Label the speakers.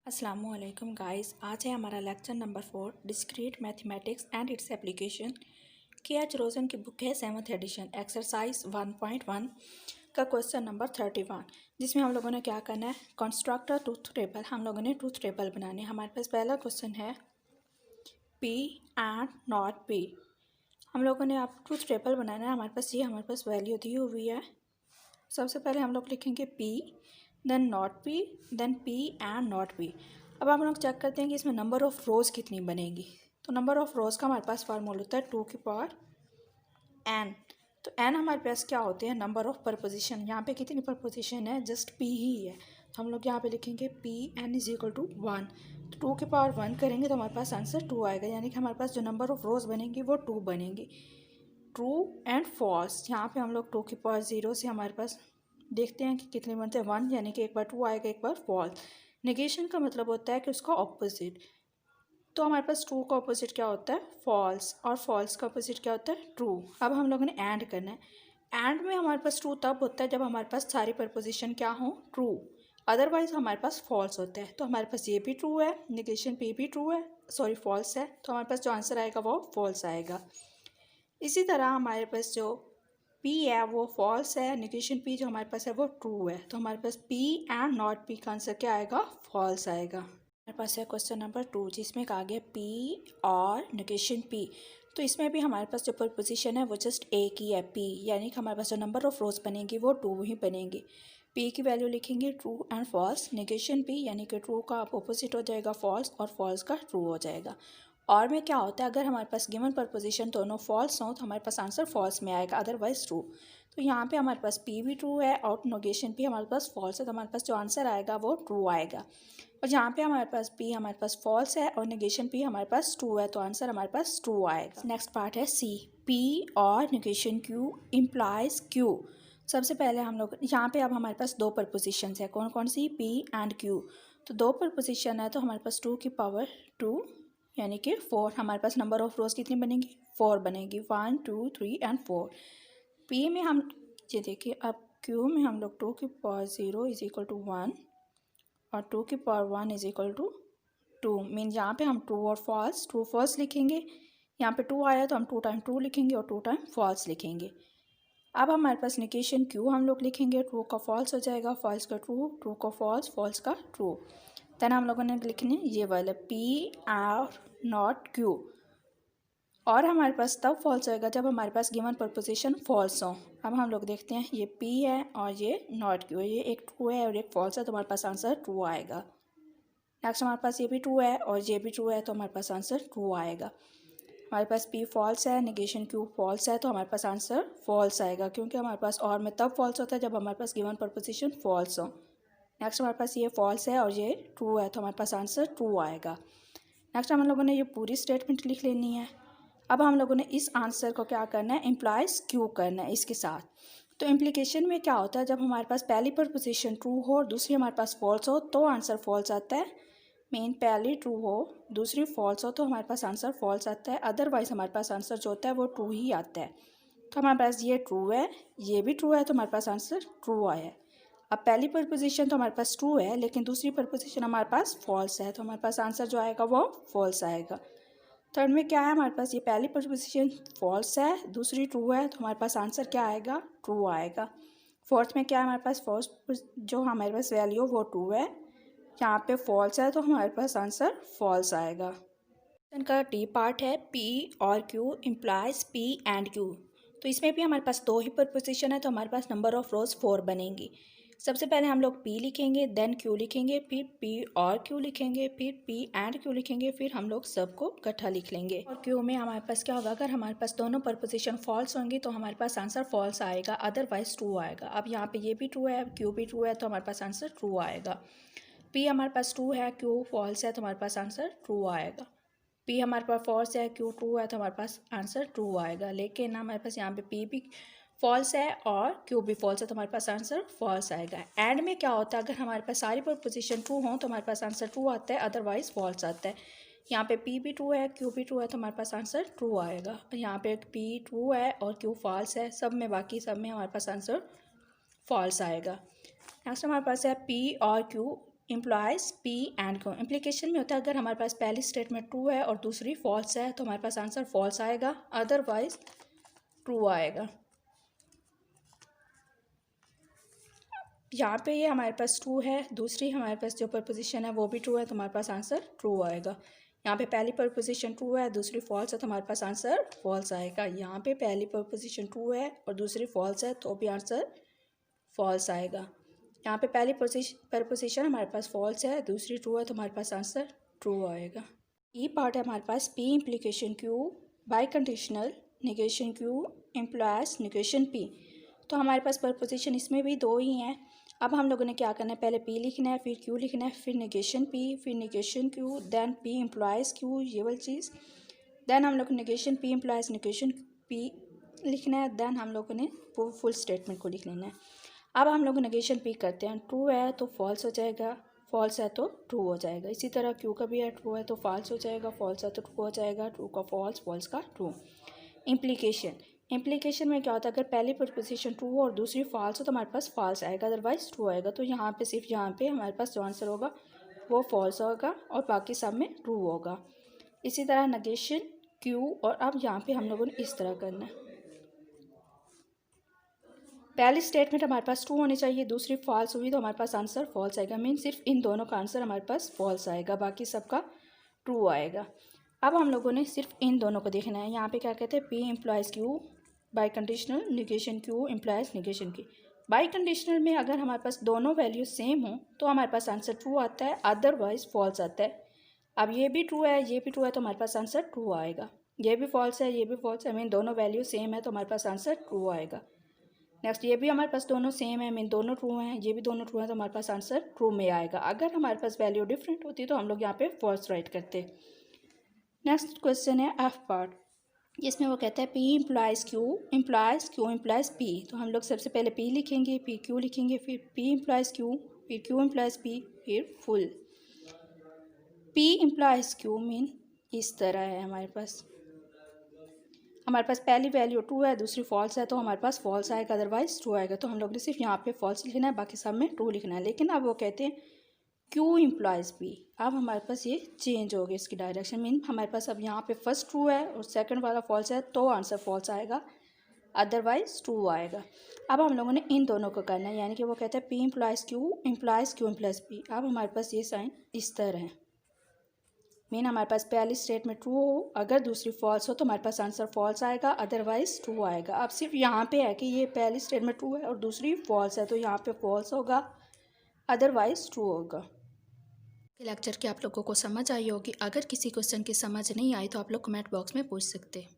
Speaker 1: अस्सलामुअलैकुम गाइस, आज है हमारा lecture number 4 discrete mathematics and its application. KH रोजन की बुक है 7th एडिशन, एक्सरसाइज 1.1 का क्वेश्चन नंबर 31, जिसमें हम लोगों ने क्या करना है, कंस्ट्रक्ट ट्रूथ टेबल। हम लोगों ने ट्रूथ टेबल बनानी है। हमारे पास पहला क्वेश्चन है P एंड नॉट P। हम लोगों ने आप ट्रूथ टेबल बनाना है। हमारे पास वैल्यू दी हुई है। सबसे पहले हम लोग लिखेंगे P, then not P, then P and not P। अब हम लोग चेक करते हैं कि इसमें नंबर ऑफ़ रोज़ कितनी बनेगी। तो नंबर ऑफ़ रोज़ का हमारे पास फार्मूला होता है 2 की पावर n। तो n हमारे पास क्या होते हैं, नंबर ऑफ़ प्रपोजिशन। यहाँ पे कितनी प्रपोजिशन है, जस्ट P ही है। तो हम लोग यहाँ पे लिखेंगे P n is equal to 1। तो 2 की पावर 1 करेंगे तो हमारे पास आंसर 2 आएगा, यानी कि हमारे पास जो नंबर ऑफ़ रोज़ बनेंगी वो 2 बनेंगी। ट्रू एंड फॉल्स, यहाँ पे हम लोग 2 की पावर 0 से हमारे पास देखते हैं कि कितने बनते हैं 1, यानी कि एक बार 2 आएगा, एक बार फॉल्स। नेगेशन का मतलब होता है कि उसका ऑपोजिट। तो हमारे पास ट्रू का ऑपोजिट क्या होता है, फॉल्स, और फॉल्स का ऑपोजिट क्या होता है, ट्रू। अब हम लोगों ने ऐड करना है। ऐड में हमारे पास ट्रू तब होता है जब हमारे पास सारी प्रपोजिशन क्या हो, ट्रू। अदरवाइज हमारे पास फॉल्स होता है। तो हमारे पास ये भी ट्रू है, नेगेशन पे भी ट्रू है, सॉरी फॉल्स है। तो हमारे पास जो आंसर आएगा वो फॉल्स आएगा। इसी तरह हमारे पास जो P है वो फॉल्स है, नेगेशन P जो हमारे पास है वो ट्रू है। तो हमारे पास P एंड नॉट P का आंसर क्या आएगा, फॉल्स आएगा। हमारे पास है क्वेश्चन नंबर 2, जिसमें कहा गया P और नेगेशन P। तो इसमें भी हमारे पास जो प्रपोजिशन है वो जस्ट एक ही है, P, यानी कि हमारे पास जो नंबर ऑफ रोज बनेंगी वो 2 ही बनेंगी। P की वैल्यू लिखेंगे true and false, negation P यानी कि ट्रू का अपोजिट हो जाएगा फॉल्स, और फॉल्स का ट्रू हो जाएगा। और में क्या होता है, अगर हमारे पास गिवन प्रपोजिशन दोनों फॉल्स हों तो हमारे पास आंसर फॉल्स में आएगा, अदरवाइज ट्रू। तो यहाँ पे हमारे पास P भी ट्रू है और नेगेशन P हमारे पास फॉल्स है, तो हमारे पास जो आंसर आएगा वो ट्रू आएगा। और जहाँ पे हमारे पास P हमारे पास फॉल्स है और नेगेशन P हमारे पास ट्रू है, तो आंसर हमारे पास ट्रू आएगा। नेक्स्ट पार्ट है C, P और नेगेशन Q इम्प्लाइज Q। सबसे पहले हम लोग यहाँ पे अब हमारे पास दो प्रपोजिशन है, कौन कौन सी, P एंड Q। तो दो प्रपोजिशन है तो हमारे पास 2 की पावर 2 यानी कि 4। हमारे पास नंबर ऑफ रोज कितनी बनेंगी, 4 बनेगी, 1 2 3 एंड 4। P में हम ये देखिए, अब Q में हम लोग 2 की पावर 0 इज इक्वल टू 1 और 2 की power 1 is equal to 2। Mean यहाँ पे हम ट्रू और फॉल्स, ट्रू फॉल्स लिखेंगे। यहाँ पे 2 आया तो हम 2 टाइम ट्रू लिखेंगे और 2 टाइम फॉल्स लिखेंगे। अब हमारे पास नेगेशन Q हम लोग लिखेंगे, ट्रू का फॉल्स हो जाएगा, फॉल्स का ट्रू, ट्रू का फॉल्स, फॉल्स का ट्रू। देन हम लोगों ने लिखने ये वाला P और नॉट Q, और हमारे पास तब फॉल्स होएगा जब हमारे पास गिवन प्रपोजिशन फॉल्स हो। अब हम लोग देखते हैं, ये P है और ये नॉट Q है, ये एक ट्रू है और एक फॉल्स है, तो हमारे पास आंसर ट्रू आएगा। नेक्स्ट हमारे पास ये भी ट्रू है और ये भी ट्रू है, तो हमारे पास आंसर ट्रू आएगा। हमारे पास P फॉल्स है, नेगेशन Q फॉल्स है, तो हमारे पास आंसर फॉल्स आएगा, क्योंकि हमारे पास और में तब फॉल्स होता है जब हमारे पास गिवन प्रपोजिशन फॉल्स हो। नेक्स्ट हमारे पास ये फॉल्स है और ये ट्रू है, तो हमारे पास आंसर ट्रू आएगा। नेक्स्ट हम लोगों ने ये पूरी स्टेटमेंट लिख लेनी है। अब हम लोगों ने इस आंसर को क्या करना है, इम्प्लाइज क्यू करना है इसके साथ। तो इम्प्लीकेशन में क्या होता है, जब हमारे पास पहली प्रपोजिशन ट्रू हो और दूसरी हमारे पास फॉल्स हो तो आंसर फॉल्स आता है। मेन पहली ट्रू हो दूसरी फॉल्स हो तो हमारे पास आंसर फॉल्स आता है, अदरवाइज हमारे पास आंसर जो होता है वो ट्रू ही आता है। तो हमारे पास ये ट्रू है, ये भी ट्रू है, तो हमारे पास आंसर ट्रू आया है। अब पहली प्रपोजिशन तो हमारे पास ट्रू है, लेकिन दूसरी प्रपोजिशन हमारे पास फॉल्स है, तो हमारे पास आंसर जो आएगा वो फॉल्स आएगा। थर्ड में क्या है, हमारे पास ये पहली प्रपोजिशन फॉल्स है, दूसरी ट्रू है, तो हमारे पास आंसर क्या आएगा, ट्रू आएगा। फोर्थ में क्या है, हमारे पास फर्स्ट जो हमारे पास वैल्यू वो ट्रू है, यहाँ पे फॉल्स है, तो हमारे पास आंसर फॉल्स आएगा। इनका डी पार्ट है P और Q implies P and Q। तो इसमें भी हमारे पास दो ही प्रपोजिशन है, तो हमारे पास नंबर ऑफ रोज 4 बनेंगी। सबसे पहले हम लोग P लिखेंगे, देन Q लिखेंगे, फिर P और Q लिखेंगे, फिर P एंड Q लिखेंगे, फिर हम लोग सबको इकट्ठा लिख लेंगे। और Q में हमारे पास क्या होगा, अगर हमारे पास दोनों प्रपोजिशन फॉल्स होंगी तो हमारे पास आंसर फॉल्स आएगा, अदरवाइज ट्रू आएगा। अब यहाँ पे ये भी ट्रू है, Q भी ट्रू है, तो हमारे पास आंसर ट्रू आएगा। P हमारे पास ट्रू है, Q फॉल्स है, तो हमारे पास आंसर ट्रू आएगा। P हमारे पास फॉल्स है, Q ट्रू है, तो हमारे पास आंसर ट्रू आएगा। लेकिन हमारे पास यहाँ पे P भी फॉल्स है और Q भी फॉल्स है, तो हमारे पास आंसर फॉल्स आएगा। एंड में क्या होता है, अगर हमारे पास सारी प्रपोजिशन ट्रू हों तो हमारे पास आंसर ट्रू आता है, अदरवाइज फॉल्स आता है। यहाँ पे P भी ट्रू है, Q भी ट्रू है, तो हमारे पास आंसर ट्रू आएगा। यहाँ पे P ट्रू है और Q फॉल्स है, सब में बाकी सब में हमारे पास आंसर फॉल्स आएगा। नेक्स्ट हमारे पास है P और Q employees P and Q. Implication में होता है अगर हमारे पास पहली स्टेटमेंट ट्रू है और दूसरी फॉल्स है तो हमारे पास आंसर फॉल्स आएगा, अदरवाइज ट्रू आएगा। यहाँ पे ये हमारे पास ट्रू है, दूसरी हमारे पास जो प्रपोजिशन है वो भी ट्रू है तो हमारे पास आंसर ट्रू आएगा। यहाँ पे पहली प्रपोजिशन ट्रू है, दूसरी फॉल्स है तो हमारे पास आंसर फॉल्स आएगा। यहाँ पे पहली प्रपोजिशन ट्रू है और दूसरी फॉल्स है तो भी आंसर फॉल्स आएगा। यहाँ पे पहली प्रपोजिशन हमारे पास फॉल्स है, दूसरी ट्रू है तो हमारे पास आंसर ट्रू आएगा। ई पार्ट है हमारे पास P implication Q, biconditional, negation Q, implies, negation P. तो हमारे पास प्रपोजिशन इसमें भी दो ही हैं। अब हम लोगों ने क्या करना है, पहले पी लिखना है, फिर क्यू लिखना है, फिर निगेशन पी, फिर negation Q, then P implies Q, ये वाली चीज़। देन हम लोग negation P implies negation P लिखना है, देन हम लोगों ने वो फुल स्टेटमेंट को लिख लेना है। अब हम लोग नेगेशन पी करते हैं, ट्रू है तो फॉल्स हो जाएगा, फॉल्स है तो ट्रू हो जाएगा। इसी तरह क्यू का भी है, ट्रू है तो फॉल्स हो जाएगा, फॉल्स है तो ट्रू हो जाएगा, ट्रू का फॉल्स, फॉल्स का ट्रू। इम्प्लीकेशन में क्या होता है, अगर पहली प्रपोजिशन ट्रू हो और दूसरी फॉल्स हो तो हमारे पास फॉल्स आएगा, अदरवाइज ट्रू आएगा। तो यहाँ पे सिर्फ यहाँ पे हमारे पास जो आंसर होगा वो फॉल्स होगा और बाकी सब में ट्रू होगा। इसी तरह नेगेशन क्यू, और अब यहाँ पे हम लोगों ने इस तरह करना है, पहली स्टेटमेंट हमारे पास ट्रू होनी चाहिए, दूसरी फॉल्स हुई तो हमारे पास आंसर फॉल्स आएगा। मीन सिर्फ इन दोनों का आंसर हमारे पास फॉल्स आएगा, बाकी सबका ट्रू आएगा। अब हम लोगों ने सिर्फ इन दोनों को देखना है। यहाँ पे क्या कहते हैं, P employees Q, biconditional, negation Q employees negation की। बाई कंडीशनल में अगर हमारे पास दोनों वैल्यू सेम हो तो हमारे पास आंसर ट्रू आता है, अदरवाइज फॉल्स आता है। अब ये भी ट्रू है, ये भी ट्रू है तो हमारे पास आंसर ट्रू आएगा। ये भी फॉल्स है, ये भी फॉल्स है, मीन दोनों वैल्यू सेम है तो हमारे पास आंसर ट्रू आएगा। नेक्स्ट ये भी हमारे पास दोनों सेम है, मीन दोनों ट्रू हैं, ये भी दोनों ट्रू हैं तो हमारे पास आंसर ट्रू में आएगा। अगर हमारे पास वैल्यू डिफरेंट होती तो हम लोग यहाँ पे फॉल्स राइट करते। नेक्स्ट क्वेश्चन है एफ पार्ट, जिसमें वो कहता है P employees Q, employees Q employees P. तो हम लोग सबसे पहले पी लिखेंगे, पी क्यू लिखेंगे, फिर पी इम्प्लॉयज़ क्यू, फिर क्यू इम्प्लॉयज़ पी, फिर full. P employees Q mean इस तरह है, हमारे पास पहली वैल्यू ट्रू है, दूसरी फॉल्स है तो हमारे पास फॉल्स आएगा, अदरवाइज ट्रू आएगा। तो हम लोग ने सिर्फ यहाँ पे फॉल्स लिखना है, बाकी सब में ट्रू लिखना है। लेकिन अब वो कहते हैं क्यू इम्प्लॉयज़ पी, अब हमारे पास ये चेंज हो गया इसकी डायरेक्शन। मीन हमारे पास अब यहाँ पे फर्स्ट ट्रू है और सेकंड वाला फॉल्स है तो आंसर फॉल्स आएगा, अदरवाइज ट्रू आएगा। अब हम लोगों ने इन दोनों को करना है, यानी कि वो कहते हैं P employees Q employees P. अब हमारे पास ये साइन इस तरह है, मीन हमारे पास पहली स्टेटमेंट ट्रू हो, अगर दूसरी फॉल्स हो तो हमारे पास आंसर फॉल्स आएगा, अदरवाइज ट्रू आएगा। अब सिर्फ यहाँ पे है कि ये पहली स्टेटमेंट ट्रू है और दूसरी फॉल्स है तो यहाँ पे फॉल्स होगा, अदरवाइज ट्रू होगा। लेक्चर की आप लोगों को समझ आई होगी। अगर किसी क्वेश्चन की समझ नहीं आई तो आप लोग कमेंट बॉक्स में पूछ सकते हैं।